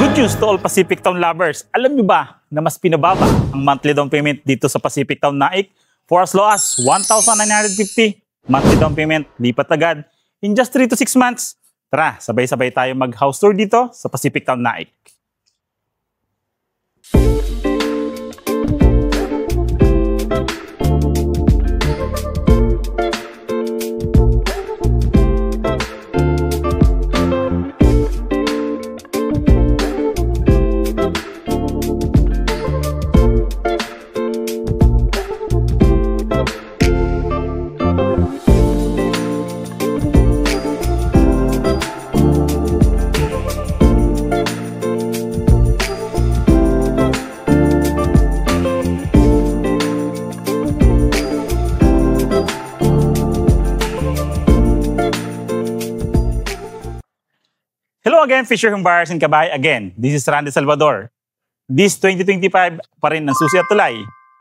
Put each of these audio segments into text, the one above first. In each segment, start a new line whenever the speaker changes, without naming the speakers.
Good news to all Pacific Town lovers. Alam niyo ba na mas pinababa ang monthly down payment dito sa Pacific Town Naik for as low as 1,950 monthly down payment, lipat agad in just 3 to 6 months. Tara, sabay-sabay tayo mag-house tour dito sa Pacific Town Naik. Hello again, Fisher Home Buyers and Kabay again. This is Randy Salvador. This 2025 pa rin ng susi at tulay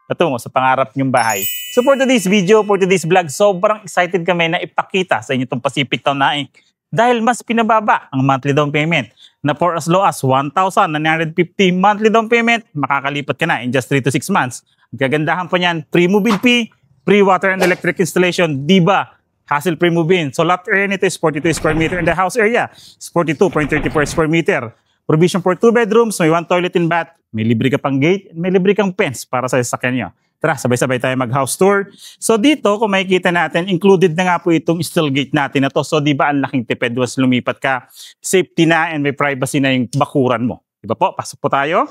patungo sa pangarap niyong bahay. So for today's video, for today's vlog, sobrang excited kami na ipakita sa inyo itong Pacific Town Naik dahil mas pinababa ang monthly down payment na for as low as 1,950 monthly down payment, makakalipat ka na in just 3 to 6 months. Ang kagandahan pa niyan, pre-move-in fee, pre-water and electric installation, diba? Hassle-free move-in. So lot area nito is 42 square meter and the house area is 42.34 square meter. Provision for 2 bedrooms, may 1 toilet and bath, may libre ka pang gate, may libre kang fence para sa sasakyan nyo. Tara, sabay-sabay tayo mag-house tour. So dito, kung makikita natin, included na nga po itong steel gate natin na to. So di ba ang laking tipid once lumipat ka, safety na and may privacy na yung bakuran mo. Di ba po? Pasok po tayo.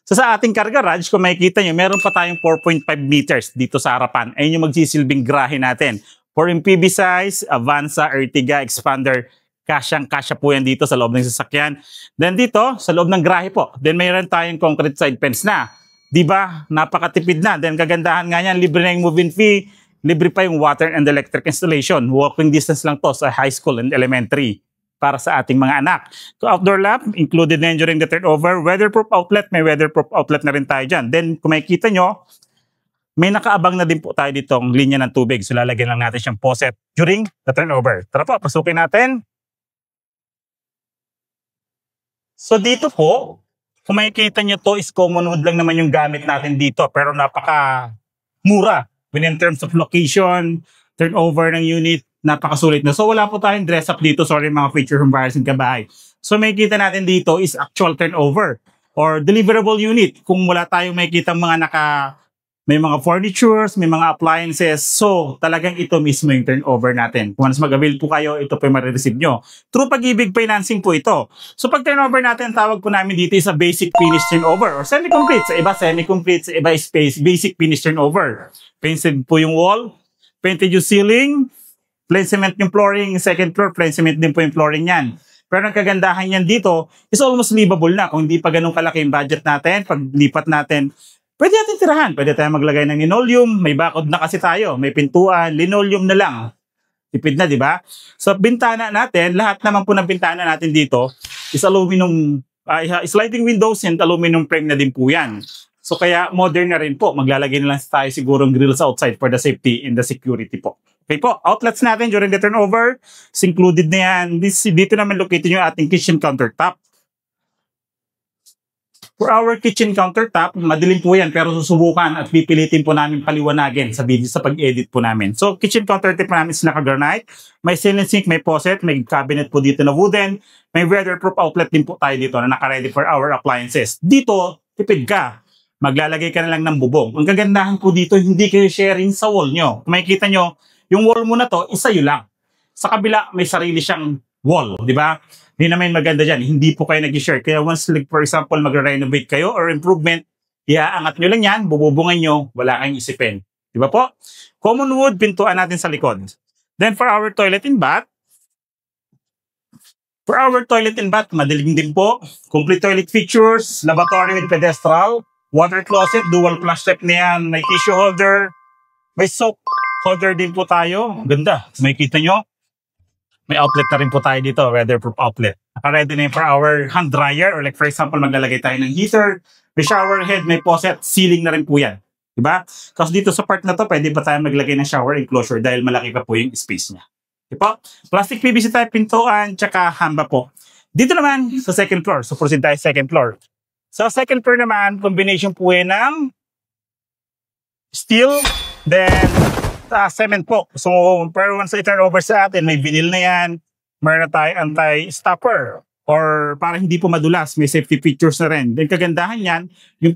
So sa ating car garage, kung makikita nyo, meron pa tayong 4.5 meters dito sa harapan. Ayun yung magsisilbing garahe natin. For MPV size, Avanza, Ertiga, Expander, kasyang-kasya po yan dito sa loob ng sasakyan. Then dito, sa loob ng garahe po, then mayroon tayong concrete side fence na. Diba? Napakatipid na. Then kagandahan nga yan, libre na yung move-in fee, libre pa yung water and electric installation. Walking distance lang to sa high school and elementary para sa ating mga anak. So outdoor lamp, included na yun during the turnover. Weatherproof outlet, may weatherproof outlet na rin tayo dyan. Then kung makikita nyo, may nakaabang na din po tayo ditong linya ng tubig. So lalagyan lang natin siyang faucet during the turnover. Tara po, pasukin natin. So dito po, kung makikita nyo to is common wood lang naman yung gamit natin dito. Pero napaka mura. In terms of location, turnover ng unit, napakasulit na. So wala po tayong dress up dito. Sorry mga Future Home Buyers and Kabahay. So makikita natin dito is actual turnover or deliverable unit. Kung wala tayong makikita mga may mga furnitures, may mga appliances. So, talagang ito mismo yung turnover natin. Once mag-avail po kayo, ito po yung marireceive nyo. Through Pag-ibig financing po ito. So, pag turnover natin, tawag po namin dito is a basic finish turnover or semi-complete. Sa iba, semi-complete. Sa iba, space basic finish turnover. Painted po yung wall, painted yung ceiling, plain cement yung flooring, second floor, plain cement din po yung flooring yan. Pero ang kagandahan yan dito is almost livable na. Kung hindi pa ganun kalaki yung budget natin, pag lipat natin, pwede natin tirahan. Pwede tayo maglagay ng linoleum. May bakod na kasi tayo. May pintuan. Linoleum na lang. Tipid na, di ba? So, bintana natin, lahat naman po ng bintana natin dito is aluminum, sliding windows and aluminum frame na din po yan. So, kaya modern na rin po. Maglalagay na lang tayo siguro ng grills outside for the safety and the security po. Okay po, outlets natin during the turnover is included na yan. Dito naman located yung ating kitchen countertop. For our kitchen countertop, madilim po yan pero susubukan at pipilitin po namin paliwanagin sa video sa pag-edit po namin. So, kitchen countertop namin is naka-granite. May ceiling sink, may faucet, may cabinet po dito na wooden. May weatherproof outlet din po tayo dito na naka-ready for our appliances. Dito, tipid ka. Maglalagay ka na lang ng bubong. Ang kagandahan po dito, hindi kayo sharing sa wall nyo. Kung makikita nyo, yung wall mo na to, isa yun lang. Sa kabila, may sarili siyang wall, di ba? Hindi naman maganda dyan. Hindi po kayo nag-share. Kaya once, like, for example, mag-renovate kayo or improvement, iaangat nyo lang yan, bububungan nyo, wala kayong isipin. Di ba po? Common wood, pintuan natin sa likod. Then for our toilet and bath, madilim din po. Complete toilet features, lavatory with pedestral, water closet, dual flush step na yan, may tissue holder, may soap holder din po tayo. Ganda. May kita nyo. May outlet na rin po tayo dito, weatherproof outlet. Naka-ready na yun for our hand dryer or like for example, maglalagay tayo ng heater, may shower head, may faucet, ceiling na rin po yan. Diba? Kasi dito sa part na to, pwede pa tayo maglagay ng shower enclosure dahil malaki pa po yung space niya. Diba? Plastic PVC type pintuan, tsaka hamba po. Dito naman sa second floor. So proceed tayo sa second floor. Sa second floor naman, combination po yan ng steel, then cement po. So pero once i-turn over sa atin, may vinyl na yan. Meron na tayo anti-stopper or para hindi po madulas, may safety features na rin. Then kagandahan yan, yung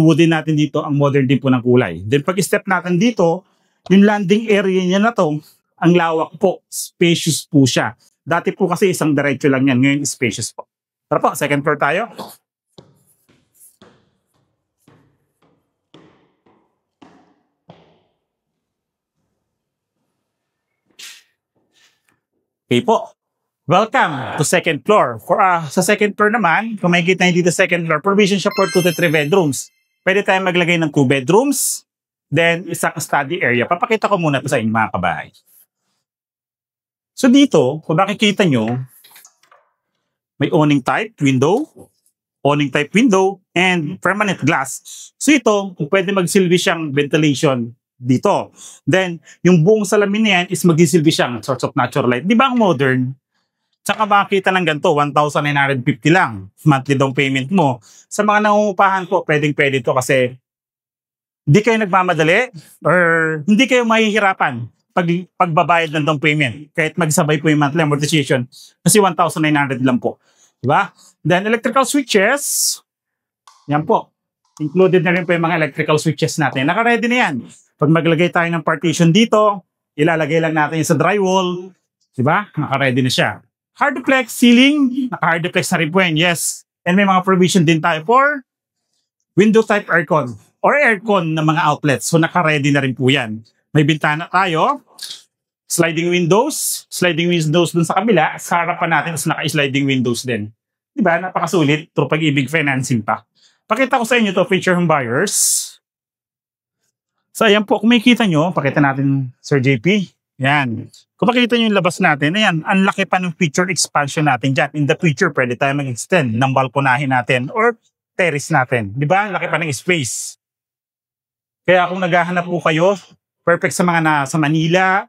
wooden natin dito, ang modern din po ng kulay. Then pag step natin dito, yung landing area niya na to, ang lawak po, spacious po siya. Dati po kasi isang diretso lang yan, ngayon spacious po. Tara po, second floor tayo. Okay po. Welcome to second floor. Sa second floor naman, kung makikita nyo dito second floor, provision siya for 2 to 3 bedrooms. Pwede tayong maglagay ng 2 bedrooms, then isang study area. Papakita ko muna ito sa inyo mga kabahay. So dito, kung makikita nyo, may awning type window, and permanent glass. So ito, kung pwede magsilbi siyang ventilation dito. Then, yung buong salamin na yan is magsisilbi siyang source of natural light. Di ba ang modern? Tsaka makikita ng ganito, 1,950 lang. Monthly down payment mo. Sa mga nangungupahan po, pwedeng-pwede ito kasi hindi kayo nagmamadali or hindi kayo mahihirapan pagbabayad ng down payment. Kahit magsabay po yung monthly amortization kasi 1,900 lang po. Diba? Then electrical switches, yan po. Included na rin po yung mga electrical switches natin. Naka-ready na yan. Pag maglagay tayo ng partition dito, ilalagay lang natin sa drywall. Diba? Naka-ready na siya. Hardplex ceiling, naka-hardplex na rin po yan. Yes. And may mga provision din tayo for window type aircon or aircon na mga outlets. So naka-ready na rin po yan. May bintana tayo. Sliding windows dun sa kabila. Sa harapan natin, naka-sliding windows din. Diba? Napakasulit. Through Pag-ibig financing pa. Pakita ko sa inyo to, future home buyers. So ayan po, kung makikita nyo, pakita natin Sir JP. Yan. Kung makikita nyo yung labas natin, ayan, ang laki pa ng feature expansion natin dyan. In the future, pwede tayo mag-extend ng balkonahin natin or terrace natin. Diba? Ang laki pa ng space. Kaya kung naghahanap po kayo, perfect sa mga nasa Manila,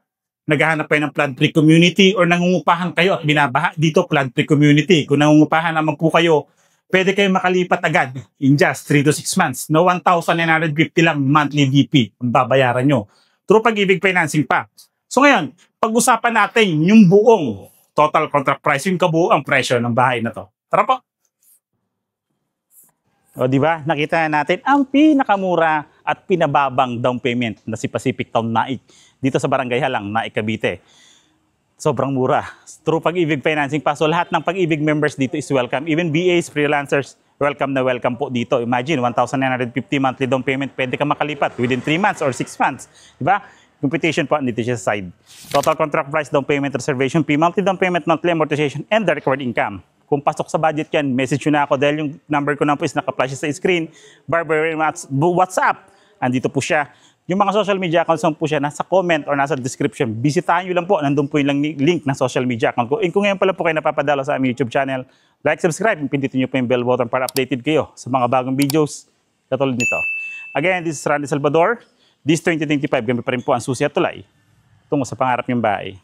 naghahanap kayo ng flood-free community or nangungupahan kayo at binabaha dito flood-free community. Kung nangungupahan naman po kayo, pwede kayo makalipat agad in just 3 to 6 months. No, 1,950 lang monthly DP ang babayaran nyo. Through Pag-ibig financing pa. So ngayon, pag-usapan natin yung buong total contract price, yung kabuuang presyo ng bahay na to. Tara po! O diba, nakita natin ang pinakamura at pinababang down payment na si Pacific Town Naik dito sa Barangay Halang, Naik, Cavite. Sobrang mura. Through Pag-ibig financing pa. So lahat ng Pag-ibig members dito is welcome. Even BAs, freelancers, welcome na welcome po dito. Imagine, 1,950 monthly down payment, pwede ka makalipat within 3 months or 6 months. Diba? Computation po, dito siya sa side. Total contract price, down payment, reservation fee, monthly down payment, monthly amortization, and the required income. Kung pasok sa budget yan, message nyo na ako dahil yung number ko na po is naka-flash sa screen. Barber, WhatsApp. Andito po siya. Yung mga social media accounts po siya nasa comment or nasa description. Bisitahan nyo lang po. Nandun po yung link ng social media account ko. And kung ngayon pala po kayo napapadala sa aming YouTube channel, like, subscribe, and pindutin nyo po yung bell button para updated kayo sa mga bagong videos katulad nito. Again, this is Randy Salvador. This 2025, gamit pa rin po ang susi at tulay tungo sa pangarap niyong bahay.